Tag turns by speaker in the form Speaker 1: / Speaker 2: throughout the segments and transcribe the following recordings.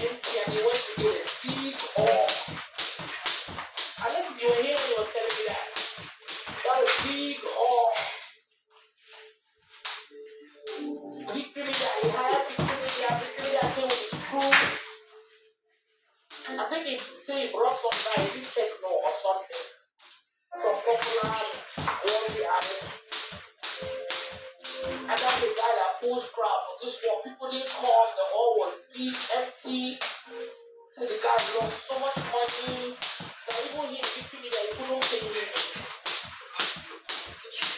Speaker 1: empty and he went to get a big oil. Unless you were here when he was telling me that. Got a big oil. Big Billy that he had, Big Billy that came with his crew. I think he said he brought some guy, he didn't take no or something. Some popular worldly artist. And that's the guy that pulls crowd. But this one, people didn't come, the hall was big, empty. And the guy lost so much money. That even he people that he couldn't pay him.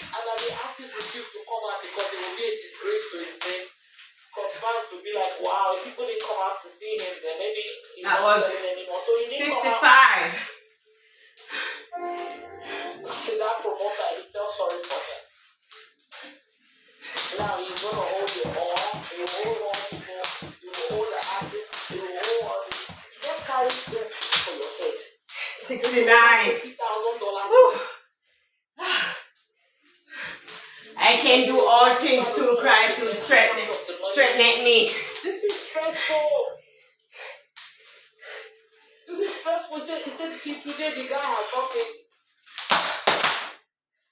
Speaker 1: And then the artists refused to come out because it would be a disgrace to his name. Because fans would be like, wow, if people didn't come out to see him, then maybe he's
Speaker 2: that
Speaker 1: not
Speaker 2: was
Speaker 1: selling anymore. So he didn't
Speaker 2: 55.
Speaker 1: come out. So that promoter, he felt sorry for him. Now he's going to hold your arm, he will hold all people, he will hold the artist, he will hold all the... Just carry them for your head.
Speaker 2: 69.
Speaker 1: $50,000.
Speaker 2: I can do all things through Christ who strengtheneth me.
Speaker 1: This is stressful. This is stressful. He said today the guy has talking.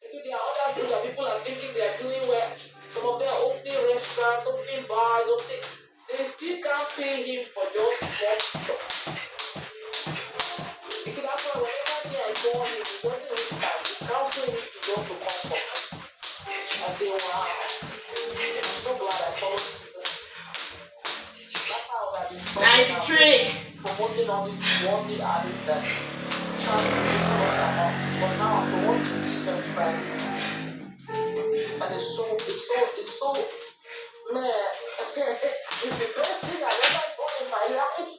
Speaker 1: He said there are other things that people are thinking they are doing well. Some of them are opening restaurants, opening bars, opening. They still can't pay him for just one job. Because that's why whenever I saw him, he doesn't really start. He can't pay him to go to comfort. I say, wow, I'm so glad I followed Jesus. That's how I've been
Speaker 2: 93.
Speaker 1: promoting all these worldly artists that trying to make money about. But now I'm promoting Jesus Christ. And it's so, man, it's the best thing I've ever done in my life.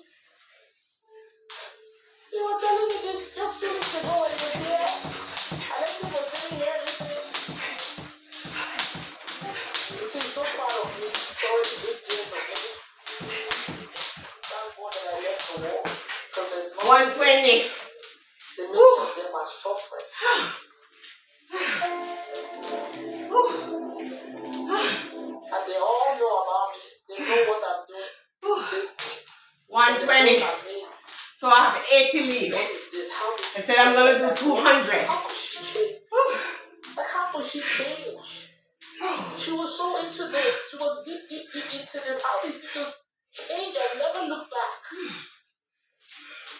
Speaker 1: They were telling me this just 2 weeks ago when he was here. And then he was sitting here listening. So proud of me. Sorry, 8 years of me. Thank God that I left the war. Because there's no
Speaker 2: 120.
Speaker 1: the many of them are suffering. And they all know about me. They know what I'm doing.
Speaker 2: 120. So I have 80 leave. I said I'm going to do 200.
Speaker 1: How could she change? Like, how could she change? She was so into this. She was deep into this. How did you change and never look back?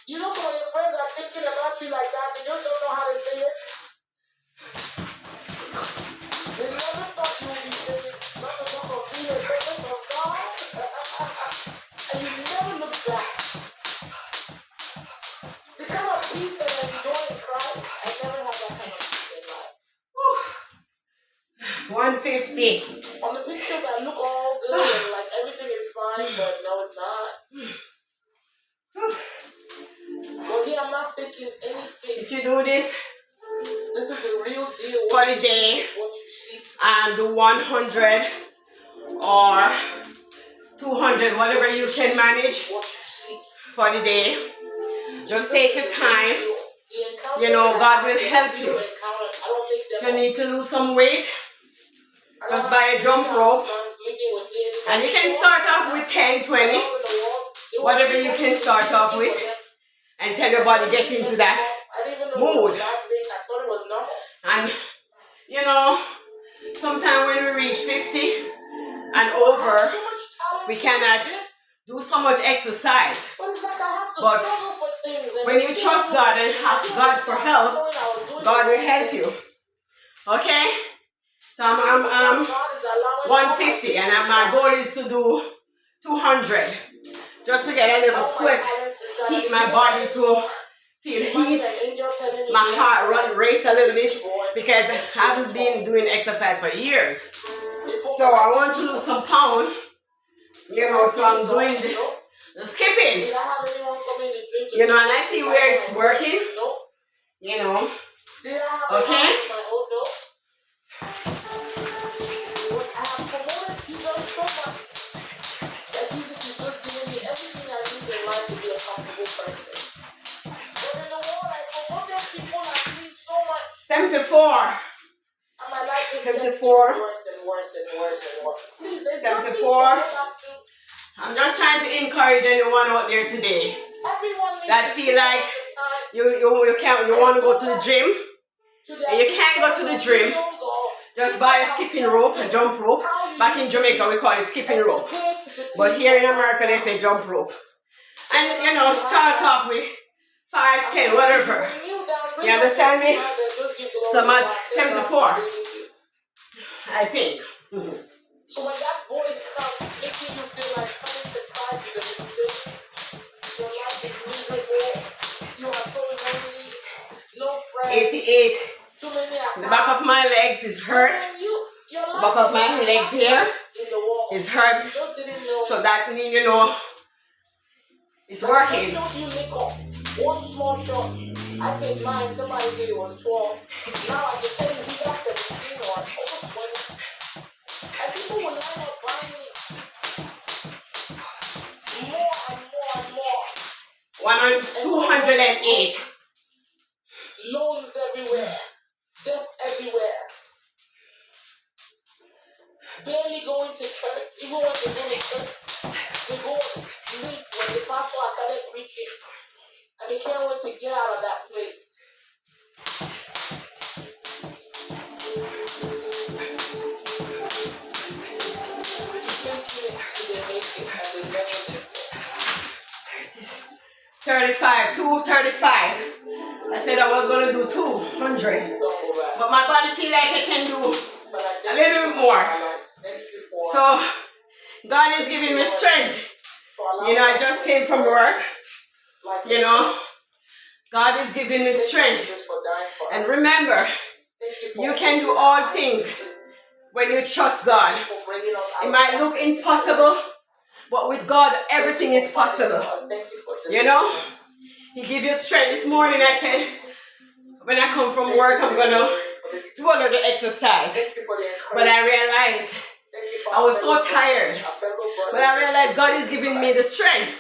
Speaker 1: You know, some of your friends are thinking about you like that. They just don't know how to say it. They never thought you would be saying it. Not to talk of being a servant of God. And you never look back. The kind of peace that I enjoy in Christ, I never had that kind of peace in life.
Speaker 2: 150.
Speaker 1: On the pictures, I look all good and like everything is fine, but no, it's not. But here, I'm not faking anything.
Speaker 2: If you do this
Speaker 1: This is the real deal.
Speaker 2: for the day,
Speaker 1: What you see.
Speaker 2: and do 100 or 200, whatever you can manage
Speaker 1: What you see.
Speaker 2: for the day. Just take your time. You know, God will help you. If you need to lose some weight, just buy a jump rope. And you can start off with 10, 20, whatever you can start off with. And tell your body get into that mood. And, you know, sometimes when we reach 50 and over, we cannot do so much exercise. But when you trust God and ask God for help, God will help you. Okay? So I'm 150 and my goal is to do 200. Just to get a little sweat, heat my body to feel heat. My heart race a little bit because I haven't been doing exercise for years. So I want to lose some pound. You know, so I'm doing the skipping. You know, and I see where it's working. You know. Okay?
Speaker 1: Everything I need in life to be a comfortable person. But in the world, I promoted people like me so much.
Speaker 2: 74.
Speaker 1: And my life just
Speaker 2: 74.
Speaker 1: gets worse and worse and worse and worse. Please, there's
Speaker 2: 74. I'm just trying to encourage anyone out there today that feel like you want to go to the gym and you can't go to the gym. Just buy a skipping rope, a jump rope. Back in Jamaica we call it skipping rope, but here in America they say jump rope. And you know, start off with 5, 10, whatever. You understand me? So I'm at 74, I think.
Speaker 1: So when that voice comes, making you feel like coming to God is a mistake, your life is miserable, you are so lonely, no friends,
Speaker 2: 88.
Speaker 1: too many attacks.
Speaker 2: The back of my legs is hurt. The back of my legs here is hurt. So that means, you know, it's working.
Speaker 1: One small shot, I think mine, somebody said it was 12. Now I can tell you we got 17 or over 20. And people will line up buying me more and more and more.
Speaker 2: 208.
Speaker 1: Loans everywhere. Death everywhere. Barely going to church. Even when they go to church, they go sleep when the pastor started preaching. And they can't wait to get out of that place.
Speaker 2: $35, $235. I said I was gonna do 200, but my body feel like I can do a little bit more. So God is giving me strength. You know, I just came from work. You know, God is giving me strength. And remember, you can do all things when you trust God. It might look impossible, but with God, everything is possible. You know, He gives you strength. This morning I said, when I come from work, I'm going to do a little exercise. But I realized I was so tired. But I realized God is giving me the strength.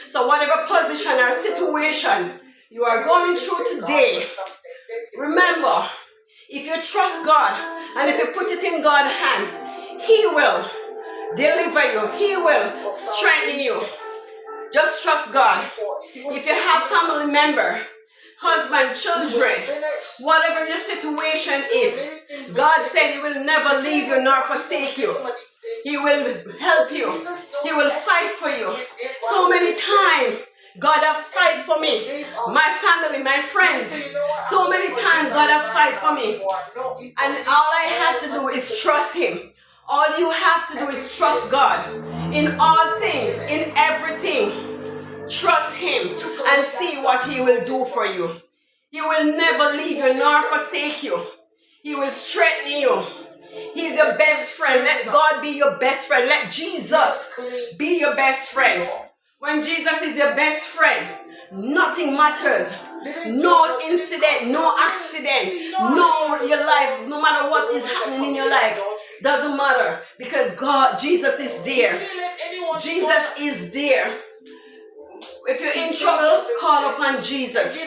Speaker 2: So whatever position or situation you are going through today, remember, if you trust God and if you put it in God's hand, He will deliver you. He will strengthen you. Just trust God. If you have family member, husband, children, whatever your situation is, God said He will never leave you nor forsake you. He will help you. He will fight for you. So many times, God have fight for me. My family, my friends. So many times, God have fight for me. And all I have to do is trust Him. All you have to do is trust God. In all things, in everything. Trust Him and see what He will do for you. He will never leave you nor forsake you. He will strengthen you. He's your best friend. Let God be your best friend. Let Jesus be your best friend. When Jesus is your best friend, nothing matters. No incident, no accident, no your life, no matter what is happening in your life, doesn't matter because Jesus is there. Jesus is there. If you're in trouble, call upon Jesus.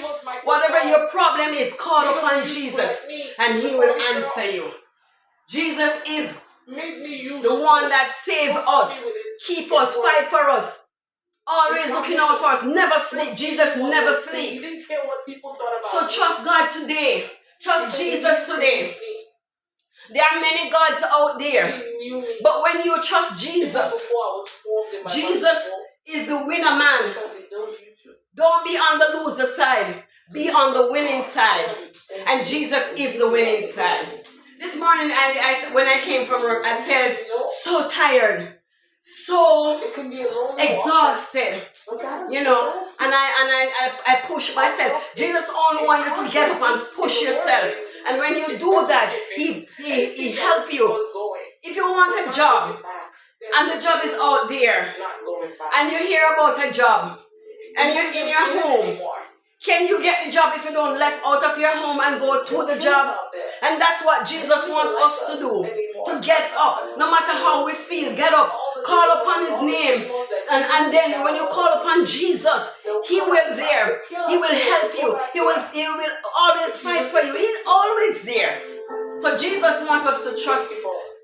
Speaker 2: Whatever your problem is, call upon Jesus and He will answer you. Jesus is the one that saved us, keep us, fight for us, always looking out for us, never sleep. Jesus never sleep. So trust God today. Trust Jesus today. There are many gods out there, but when you trust Jesus, Jesus is the winner man. Don't be on the loser side. Be on the winning side. And Jesus is the winning side. This morning, when I came from work, I felt so tired, so exhausted, you know, and I pushed myself. Jesus only wants you to get up and push yourself. And when you do that, He help you. If you want a job, and the job is out there, and you hear about a job, and you're in your home, can you get the job if you don't left out of your home and go to the job? And that's what Jesus wants us to do. To get up. No matter how we feel, get up. Call upon His name. And then when you call upon Jesus, He will there. He will help you. He will always fight for you. He's always there. So Jesus wants us to trust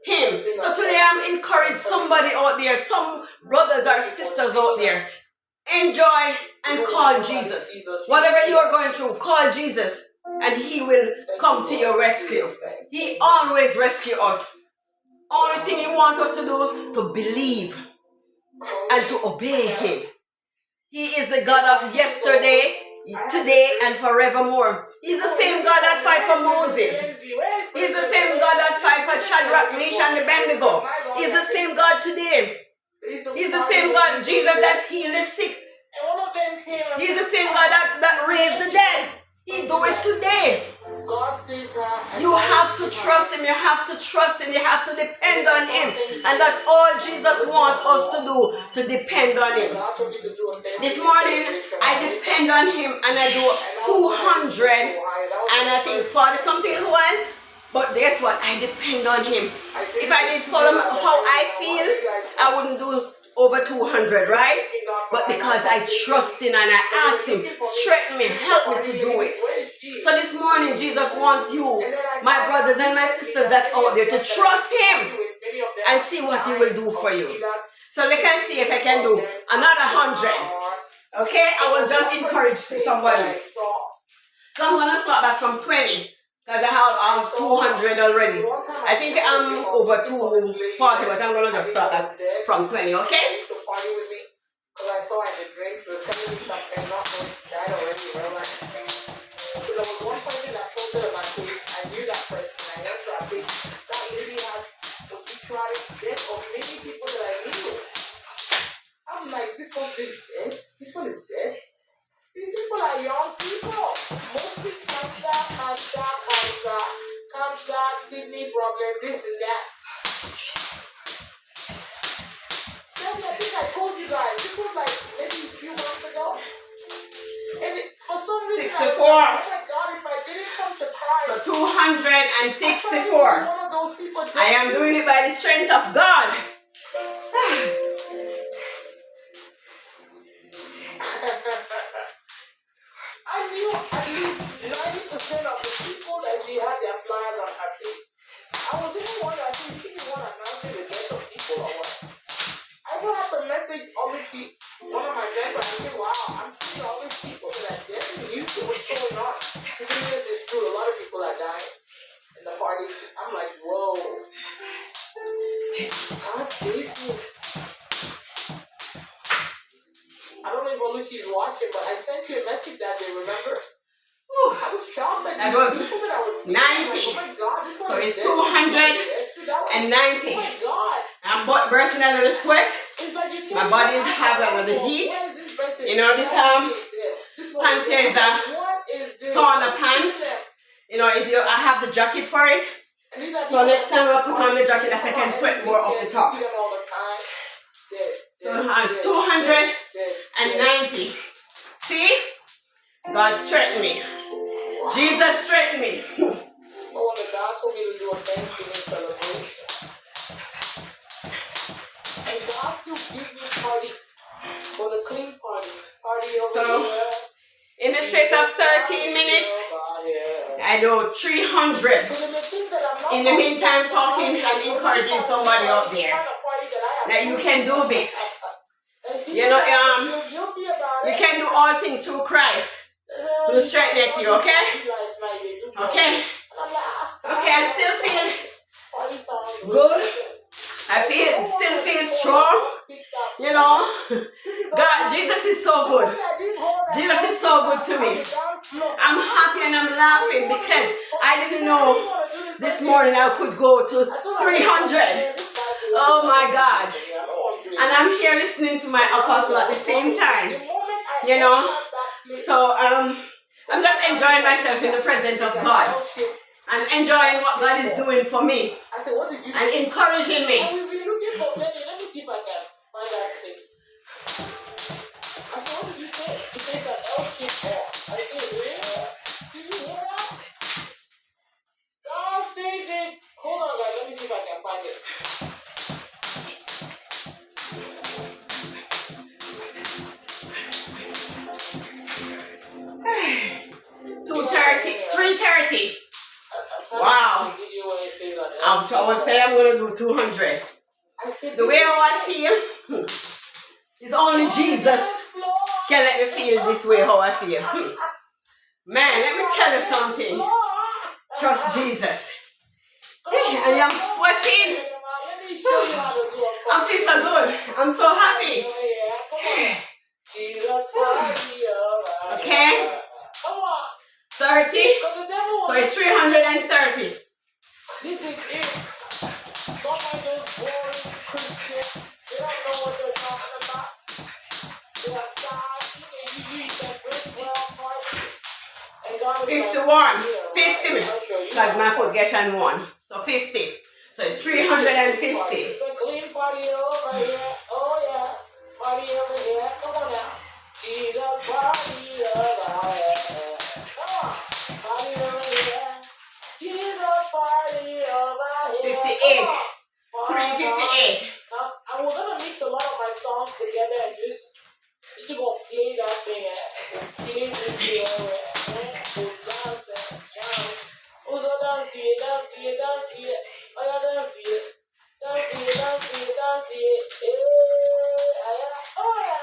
Speaker 2: Him. So today I'm encouraging somebody out there, some brothers or sisters out there. Enjoy and call Jesus. Whatever you are going through, call Jesus and He will come to your rescue. He always rescues us. Only thing He wants us to do, to believe and to obey Him. He is the God of yesterday, today, and forevermore. He's the same God that fight for Moses. He's the same God that fight for Shadrach, Meshach, and Abednego. He's the same God today. He's the same God, Jesus, that's healed the sick. He's the same God that raised the dead. He do it today. You have to trust Him. You have to trust Him. You have to depend on Him. And that's all Jesus wants us to do, to depend on Him. This morning, I depend on Him and I do 200 and I think 40 something one. But guess what? I depend on Him. If I did follow how I feel, I wouldn't do over 200, right? But because I trust Him and I ask Him, strengthen me, help me to do it. So this morning, Jesus wants you, my brothers and my sisters that out there, to trust Him and see what He will do for you. So we can see if I can do another 100. Okay? I was just encouraging somebody. So I'm going to start back from 20. Because I have 200 already. I think I'm over 240, but I'm going to just start that from 20, okay? Because I saw in the drink, she was telling me something, not knowing she died already, right? So there was one person that posted on my page, I knew that person, I went to her page. That lady has obituary death of many people that I knew. I'm like, this one is dead? This one is dead? These people are young people. Mostly cancer, kidney problem, this and that. I think I told you guys, this was like maybe a few months ago. And for some reason, 64. Oh my God, if I didn't come to Christ. So 264. One of those people I am doing it by the strength of God. I knew at least 90% of the people that she had their flyers on her page. I was even wondering, I think she didn't want to announce the death of people or what. I got up a message over to one of my friends and I said, wow, I'm seeing all these people that are dead and used to what's going on. The thing is true, a lot of people are dying in the parties. I'm like, whoa. God bless you. I don't know if Oluchi is watching, but I sent you a message that day, remember? Ooh, I was shocked that was people that I was 90. Like, oh my God, this so it's 290. Oh my God. I'm bursting out of the sweat. Like my body is having the heat. You know, this pants here is a sauna pants. You know, I have the jacket for it. So next time I put on the jacket, I can sweat more off the top. So it's 290. See? God strengthened me. Jesus strengthened me. Oh, the God told me to do a Thanksgiving celebration. And God still gave me a party for the clean party. Party over there. In the space of 13 minutes, I do 300. In the meantime, talking and encouraging somebody out there that you can do this. You know, you can do all things through Christ who strengthens you, okay? Okay? Okay, I still feel good. I still feel strong. You know, God, Jesus is so good. Jesus is so good to me. I'm happy and I'm laughing because I didn't know this morning I could go to 300. Oh my God. And I'm here listening to my apostle at the same time. You know, so I'm just enjoying myself in the presence of God and enjoying what God is doing for me and encouraging me. Let me see if I can find that thing. I said, what did you say? You said that L-shape off. I did, really? Did you hear that? God saved it. Hold on, guys. Let me see if I can find it. 2:30, 3:30. Wow. I was saying I'm going to do 200. The way how I feel, it's only Jesus can let me feel this way how I feel. Man, let me tell you something. Trust Jesus. And I'm sweating. I feel so good. I'm so happy. Okay? 30. So it's 330.
Speaker 1: This is it. Some of those boring Christians, they don't know what they're talking about. They are sad, and you use that great party. And God is
Speaker 2: 51. 50 minutes. Because my foot gets on 1. So 50. So it's 350.
Speaker 1: It's a clean party over here. Oh yeah. Party over here. Come on now. It's a party over here. Come on. Party over here. It's a party over here.
Speaker 2: 58. 358.
Speaker 1: And we're gonna mix a lot of my songs together and just gonna play that thing and play this here and dance. Oh, so dance here. Oh, yeah, dance here. Oh, yeah.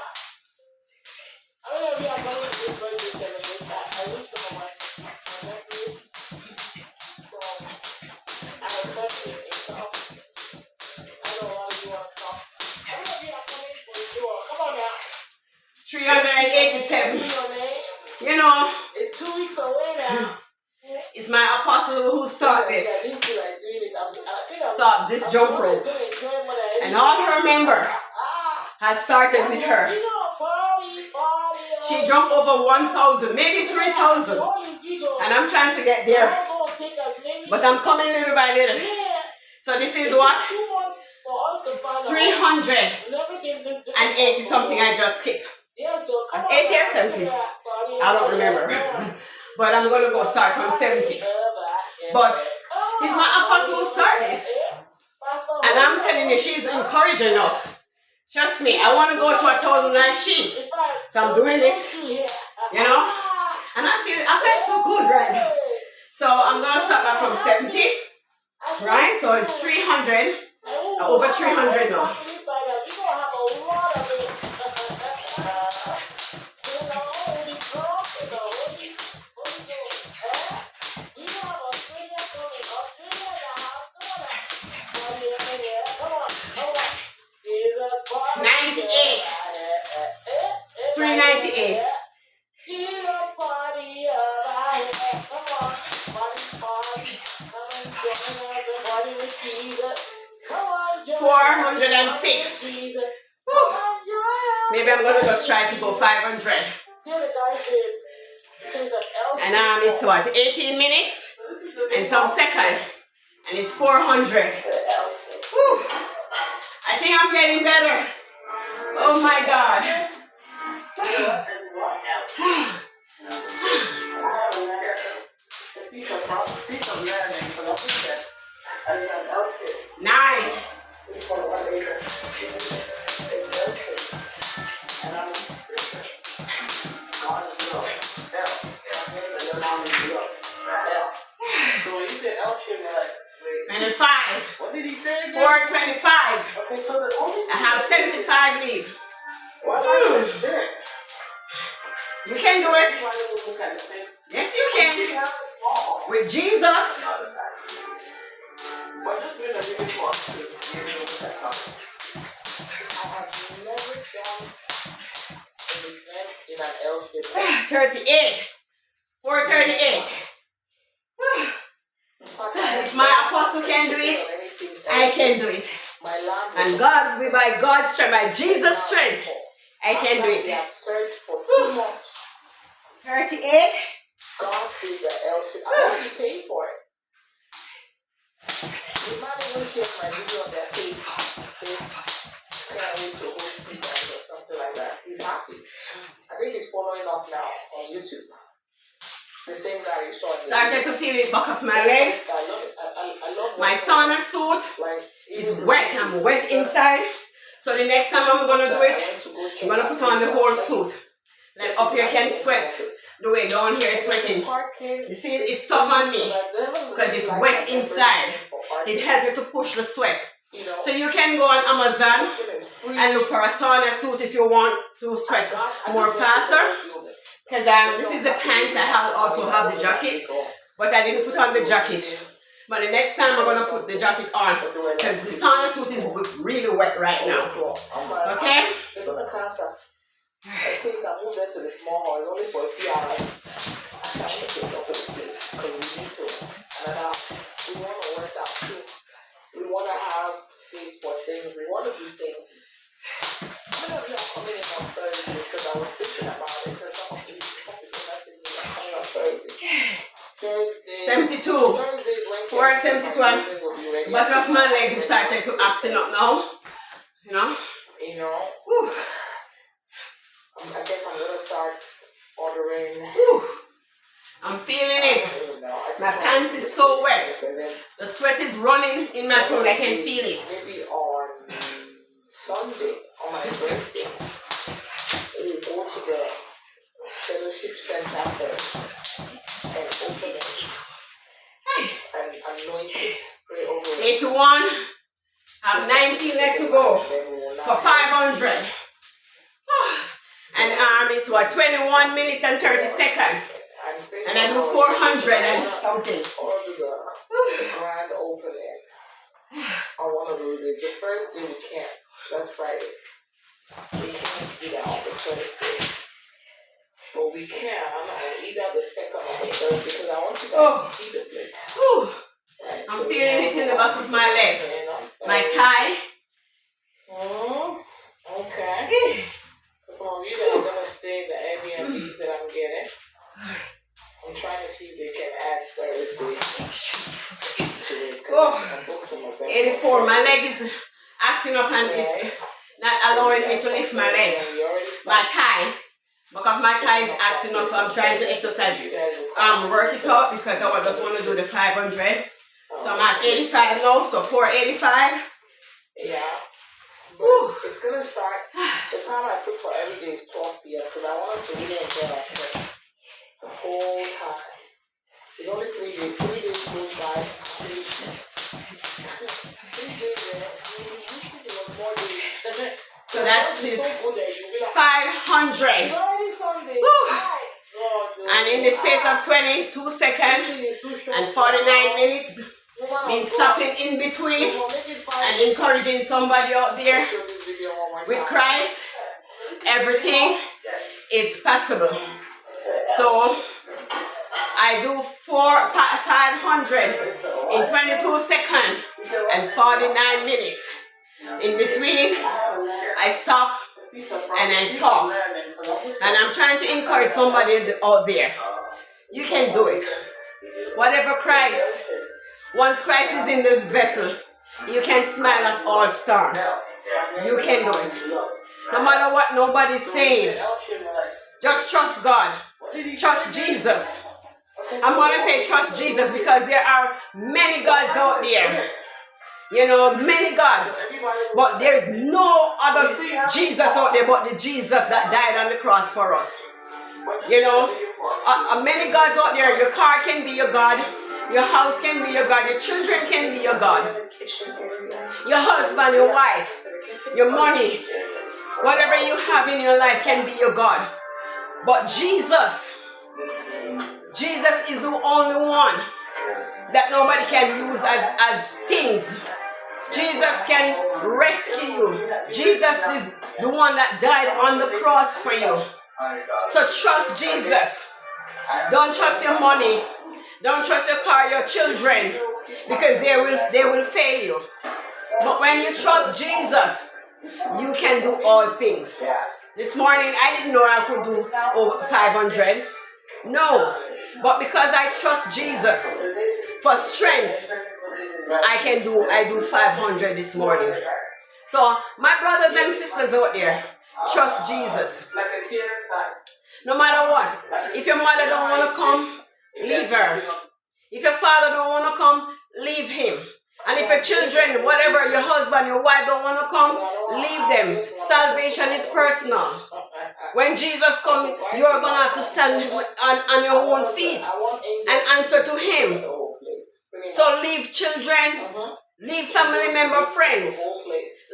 Speaker 1: I mean, we are going to this birthday celebration. I wish some of my nephews from Anniversary and stuff. I know a lot of you want to come. I know we are coming for sure. Come on now.
Speaker 2: 387. You know,
Speaker 1: It's 2 weeks away now.
Speaker 2: it's my apostle who started this. Start this jump rope. And all her member has started with her. She jumped over 1,000, maybe 3,000. And I'm trying to get there. But I'm coming little by little. So this is what? 380 something I just skipped. 80 or 70. I don't remember. But I'm going to go start from 70. But it's my apostle who started this. And I'm telling you, she's encouraging us. Trust me, I want to go to 1,000 like she. So I'm doing this, you know. And I feel so good right now. So I'm going to start back from 70. Right? So it's 300. Over 300 now. $98. 398. 406. Maybe I'm gonna just try to go 500. And it's what, 18 minutes and some seconds, and it's 400. Whew. I think I'm getting better. Oh my God. 9. And 5.
Speaker 1: What did he say?
Speaker 2: 425. I have 75 leave. You can do it. Yes, you can. With Jesus.
Speaker 1: I have never done an event in an L-shape.
Speaker 2: 38. 438. If my apostle can do it, I can do it. And God, by God's strength, by Jesus' strength, I can do it. 38.
Speaker 1: God is the L-shape. I hope he paid for it. You might even share my video on their page. Can't wait to host you guys or something like that. He's happy. I think he's following us now on YouTube. The same guy you saw.
Speaker 2: Started to feel it back of my leg.
Speaker 1: I love it. I love
Speaker 2: my sauna suit is wet. I'm wet inside. So the next time I'm going to do it, I'm going to put on the whole suit. Then up here can sweat. The way down here is sweating. You see, it's tough on me because it's wet inside. It helps you to push the sweat. So you can go on Amazon and look for a sauna suit if you want to sweat more faster. Because this is the pants. I also have the jacket, but I didn't put on the jacket. But the next time I'm going to put the jacket on because the sauna suit is really wet right now. Okay?
Speaker 1: I think I moved into the small hall. It's only for a few hours. I want to take up with it because we need to. And we want to work out too. We want to have space for things. We want to do things. I'm going to be coming in on Thursday because I was thinking about it. Because some of these people messaged me like coming on Thursday.
Speaker 2: 72. 472. But of my legs started to acting up now. You know?
Speaker 1: Whew. I guess I'm gonna start ordering.
Speaker 2: Whew. I'm feeling it. My pants is so wet. The sweat is running in my throat. I can feel it.
Speaker 1: Maybe on Sunday, on my birthday, we will go to the fellowship center and open it and anoint it, pray over it.
Speaker 2: 81. I have 19 left to go for 500. And it's what, 21 minutes and 30 seconds. And I do 400 and something.
Speaker 1: The grand opening. I want to do it. The first day we can't. That's Friday. We can't do that on the Thursday. But we can on either the second or the third because I want you guys to see the place. Right,
Speaker 2: I'm feeling it in the back of my leg. My thigh.
Speaker 1: Okay. For you that are going to stay in the Airbnb that I'm getting, I'm trying to see if they can add Thursday.
Speaker 2: 84. My leg is acting up and is not allowing me to lift my leg. My thigh. Because my thigh is acting up, so I'm trying to exercise work it out because I just want to do the 500. So I'm at 85 now, so 485.
Speaker 1: Yeah. But it's going to start, the time I took for every day is 12 p.m. because I want to really enjoy myself the whole time. It's only 3 days. 3 days goes by. 3 days there. Usually it was more days.
Speaker 2: So that's his 500. And in the space of 22 seconds and 49 minutes, been stopping in between and encouraging somebody out there with Christ, everything is possible. So I do 500 in 22 seconds and 49 minutes. In between, I stop and I talk. And I'm trying to encourage somebody out there. You can do it. Whatever Christ, once Christ is in the vessel, you can smile at all storm. You can do it. No matter what nobody's saying, just trust God. Trust Jesus. I'm going to say trust Jesus because there are many gods out there. You know, many gods. But there's no other Jesus out there but the Jesus that died on the cross for us. You know, many gods out there. Your car can be your God. Your house can be your God. Your children can be your God. Your husband, your wife, your money, whatever you have in your life can be your God. But Jesus is the only one that nobody can use as things. Jesus can rescue you. Jesus is the one that died on the cross for you. So trust Jesus. Don't trust your money. Don't trust your car, your children, because they will fail you. But when you trust Jesus, you can do all things. This morning I didn't know I could do over 500. No, but because I trust Jesus for strength, I do 500 this morning. So my brothers and sisters out there, trust Jesus. No matter what. If your mother don't want to come, leave her. If your father don't want to come, leave him. And if your children, whatever, your husband, your wife don't want to come, leave them. Salvation is personal. When Jesus comes, you're going to have to stand on your own feet and answer to him. So leave children, leave family member, friends.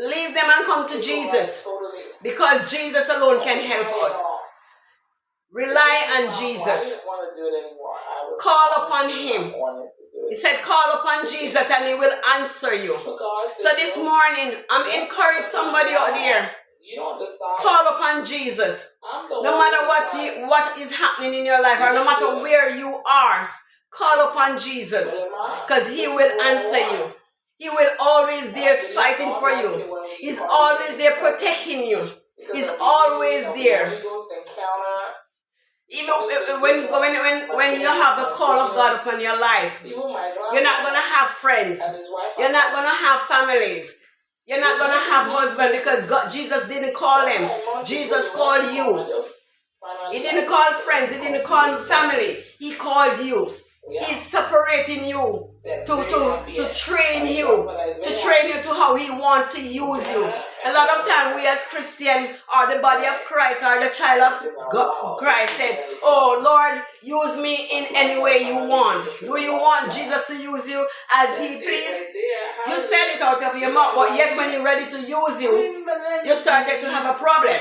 Speaker 2: Leave them and come to Jesus. Because Jesus alone can help us. Rely on Jesus. Call upon Him. He said, call upon Jesus and He will answer you. So this morning, I'm encouraging somebody out there. Call upon Jesus. No matter what is happening in your life, or no matter where you are, call upon Jesus. Because He will answer you. He will always there fighting for you. He's always there protecting you. He's always there. Even when you have the call of God upon your life, you're not going to have friends. You're not going to have families. You're not going to have husband because Jesus didn't call them. Jesus called you. He didn't call friends. He didn't call family. He called you. He's separating you to train you, to how He wants to use you. A lot of time we as Christians or the body of Christ or the child of God, Christ said, oh Lord, use me in any way you want. Do you want Jesus to use you as He please? You said it out of your mouth, but yet when He's ready to use you, you started to have a problem.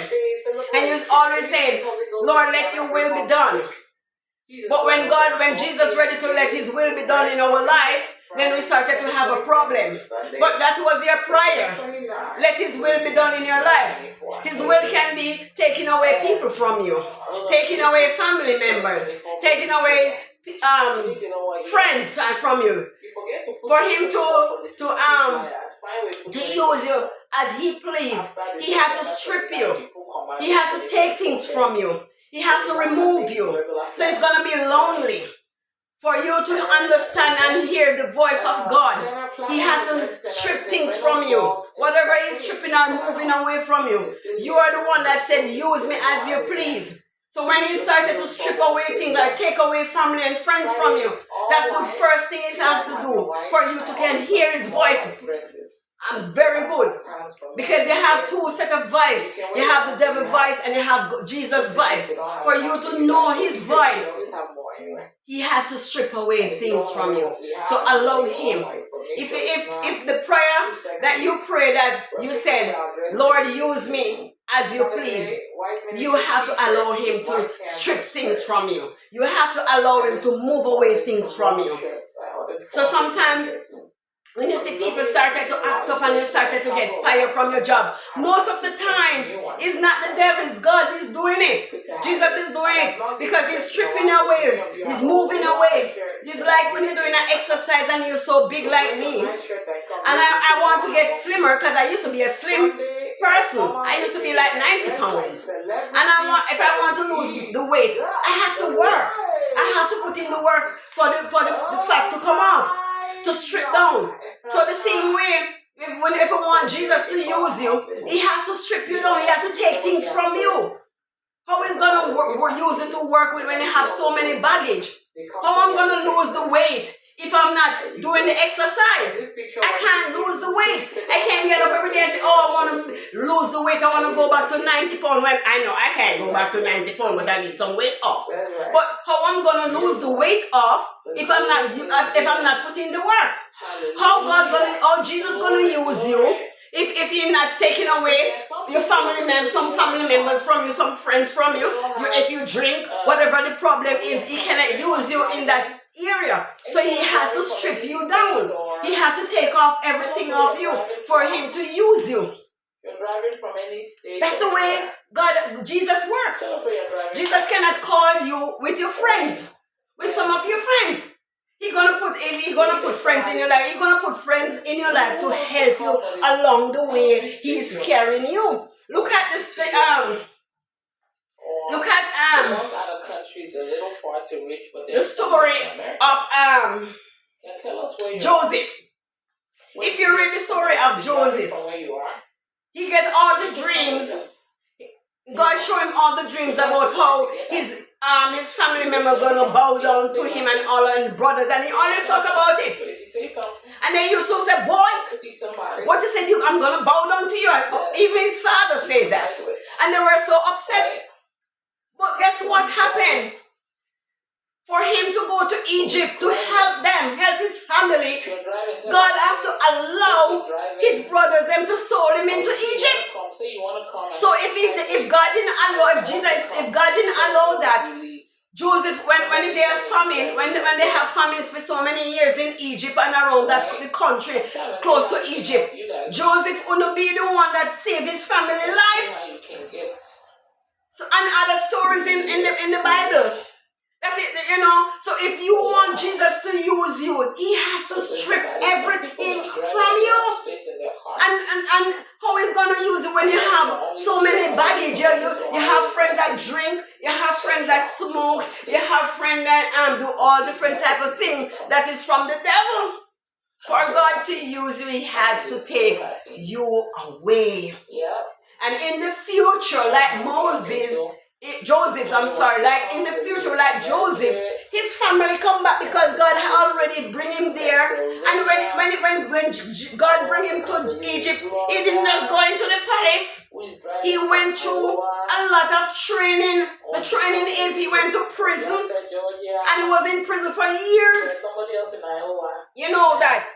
Speaker 2: And you always said, Lord, let your will be done. But when Jesus ready to let His will be done in our life, then we started to have a problem. But that was your prayer. Let His will be done in your life. His will can be taking away people from you, taking away family members, taking away friends from you. For Him to use you as He please, He has to strip you. He has to take things from you. He has to remove you. So it's going to be lonely for you to understand and hear the voice of God. He has to strip things from you. Whatever He's stripping or moving away from you, you are the one that said, use me as you please. So when He started to strip away things or take away family and friends from you, that's the first thing He has to do for you to can hear His voice. And very good. Because you have two set of voice. You have the devil's voice and you have Jesus' voice. For you to know His voice, He has to strip away things from you. So allow Him. If the prayer that you pray that you said, Lord, use me as you please, you have to allow Him to strip things from you. You have to allow Him to move away things from you. So sometimes when you see people started to act up and you started to get fired from your job, most of the time, it's not the devil, it's God who's doing it. Jesus is doing it because He's stripping away, He's moving away. It's like when you're doing an exercise and you're so big like me, and I want to get slimmer because I used to be a slim person. I used to be like 90 pounds. And if I want to lose the weight, I have to work. I have to put in the work for the fat to come off, to strip down. So the same way, if you want Jesus to use you, He has to strip you down. He has to take things from you. How is going to use it to work with when you have so many baggage? How am I going to lose the weight if I'm not doing the exercise? I can't lose the weight. I can't get up every day and say, oh, I want to lose the weight. I want to go back to 90 pounds. When I know I can't go back to 90 pounds, but I need some weight off. But how am I going to lose the weight off if I'm not putting the work? How Jesus gonna use you if He's not taking away your family members, some family members from you, some friends from you. If you drink, whatever the problem is, He cannot use you in that area. So He has to strip you down. He has to take off everything off you for Him to use you. That's the way Jesus works. Jesus cannot call you with your friends, with some of your friends. He's gonna put friends in your life. He's gonna put friends in your life to help you along the way He's carrying you. Look at this. The story of Joseph. If you read the story of Joseph, he gets all the dreams. God showed him all the dreams about how his family member gonna bow down to him and all and brothers, and he always talk about it. And then you so say, boy, what you said, I'm gonna bow down to you. Even his father said that. And they were so upset. But guess what happened? for him to go to Egypt to help them, help his family, God have to allow his brothers them to sold him into Egypt. So if God didn't allow, if God didn't allow that, Joseph, when they are famine, when they have famines for so many years in Egypt and around the country close to Egypt, Joseph wouldn't be the one that saved his family life. So, and other stories in the Bible. That's it, So if you want Jesus to use you, he has to strip everything from you. And how he's going to use it when you have so many baggage? You have friends that drink, you have friends that smoke, you have friends that do all different type of things that is from the devil. For God to use you, he has to take you away. And in the future, like Joseph, like in the future, like Joseph, his family come back because God already bring him there. And when God bring him to Egypt, he didn't just go into the palace. He went through a lot of training. The training is he went to prison, and he was in prison for years. You know that.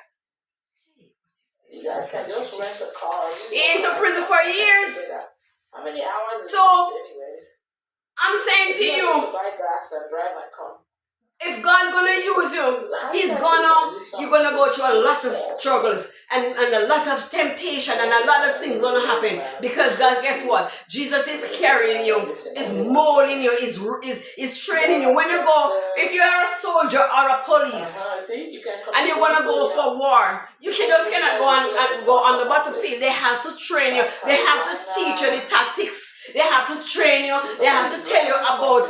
Speaker 1: I can just rent a car.
Speaker 2: He into prison for years.
Speaker 1: How many hours?
Speaker 2: So I'm saying to you,
Speaker 1: buy gas and drive my car.
Speaker 2: If God's gonna use you, you're gonna go through a lot of struggles and a lot of temptation and a lot of things gonna happen, because God, guess what? Jesus is carrying you, is molding you, is training you. When you go, if you are a soldier or a police and you're gonna go for war, you just cannot go on the battlefield. They have to train you. They have to teach you the tactics. They have to train you. They have to tell you about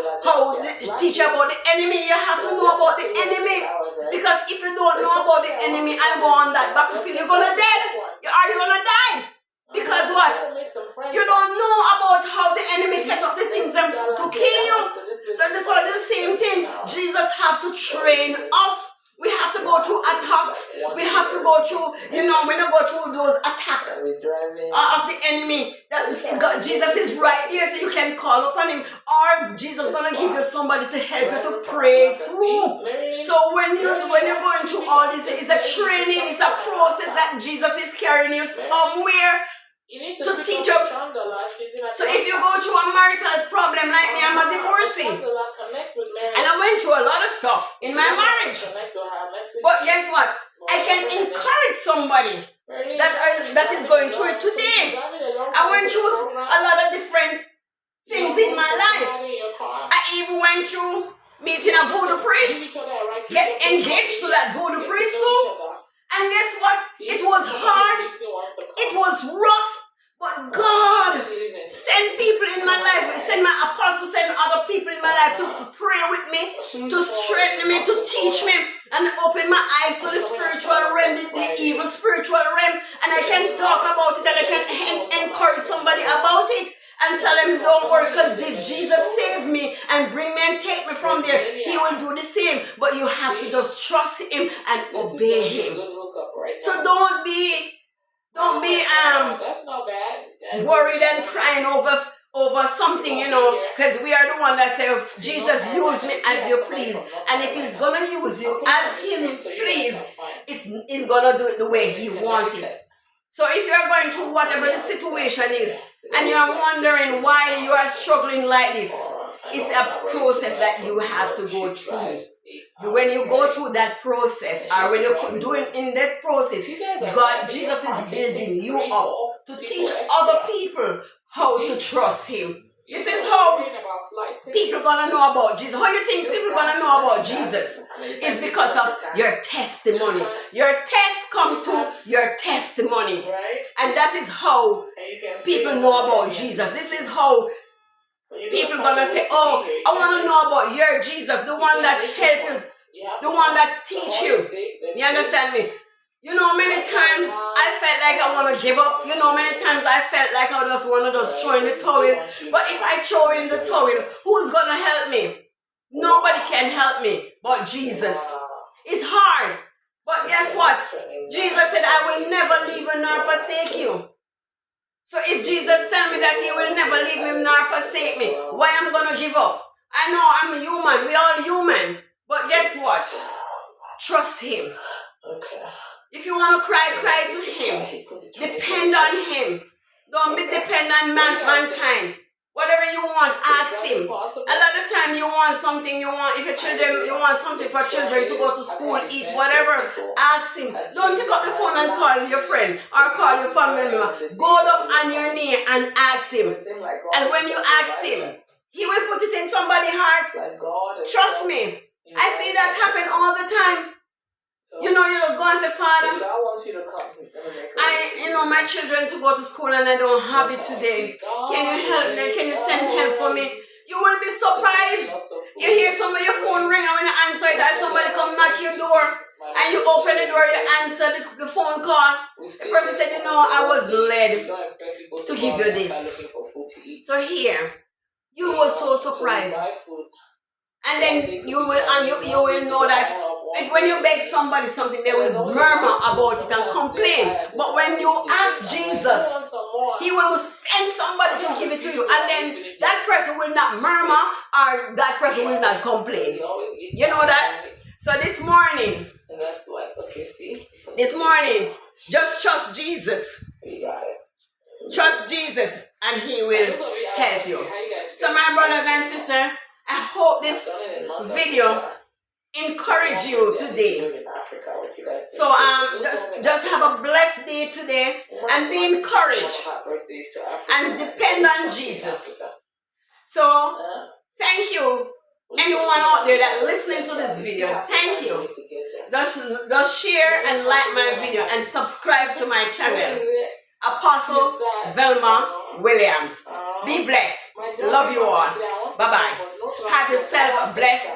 Speaker 2: teach you about the enemy. You have to know about the enemy. Because if you don't know about the enemy and go on that battlefield, you're gonna dead. You're gonna die. Because what? You don't know about how the enemy set up the things to kill you. So this is the same thing. Jesus have to train us. We have to go through attacks. We have to go through, when you go through those attacks of the enemy, Jesus is right here, so you can call upon him. Or Jesus is going to give you somebody to help you to pray through. So when you're going through all this, it's a training, it's a process that Jesus is carrying you somewhere to teach you. So if you go through a marital problem like me, I'm a divorcee, and I went through a lot of stuff in my marriage. But guess what? I can encourage somebody that is going through it today. I went through a lot of different things in my life. I even went through meeting a voodoo priest, get engaged to that voodoo priest too. And guess what? It was hard. It was rough. But God send people in my life, send my apostles, send other people in my life to pray with me, to strengthen me, to teach me, and open my eyes to the spiritual realm, the evil spiritual realm. And I can talk about it, and I can encourage somebody about it and tell them, don't worry, because if Jesus saved me and bring me and take me from there, he will do the same. But you have to just trust him and obey him. So don't be worried and crying over something, because we are the one that say, Jesus, use me as you please. And if he's going to use you as he please, he's going to do it the way he wants it. So if you're going through whatever the situation is, and you're wondering why you are struggling like this, it's a process that you have to go through. When you go through that process, or when you're doing in that process, Jesus is building you up to teach other people how to trust him. This is how people gonna know about Jesus. How you think people gonna know about Jesus? It's because of your testimony. Your test come to your testimony, and that is how people know about Jesus. This is how people gonna say, oh, I want to know about your Jesus, the one that help you, the one that teach you. You understand me? Many times I felt like I want to give up. Many times I felt like I just want to just throw in the towel. But if I throw in the towel, who's going to help me? Nobody can help me but Jesus. It's hard. But guess what? Jesus said, I will never leave you nor forsake you. So if Jesus tell me that he will never leave me nor forsake me, why am I going to give up? I know I'm human. We're all human. guess what? Trust him.
Speaker 1: Okay.
Speaker 2: If you want to cry, cry to him. Depend on him. Don't be dependent on mankind. Whatever you want, ask him. A lot of time you want something, you want something for children to go to school, eat, whatever, ask him. Don't pick up the phone and call your friend or call your family member. Go down on your knee and ask him. And when you ask him, he will put it in somebody's heart. Trust me. I see that happen all the time. You know, you just go and say, Father, my children to go to school and I don't have it today. Can you help me? Can you send help for me? You will be surprised. You hear somebody, your phone ring, and when you answer it, and somebody come knock your door, and you open the door, you answer the phone call. The person said, I was led to give you this. So here, you were so surprised. And then you will know that if when you beg somebody something, they will murmur about it and complain. But when you ask Jesus, he will send somebody to give it to you. And then that person will not murmur or that person will not complain. You know that? So this morning, just trust Jesus. Trust Jesus and he will help you. So my brothers and sisters, I hope this video encourage you today. So just have a blessed day today and be encouraged and depend on Jesus. So thank you, anyone out there that listening to this video. Thank you. Just share and like my video and subscribe to my channel, Apostle Velma Williams. Be blessed. Love you all. Bye-bye. Have yourself a blessed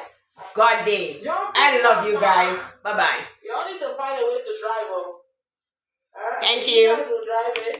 Speaker 2: God day. I love you guys. Bye-bye.
Speaker 1: You all need to find a way to drive.
Speaker 2: Thank you.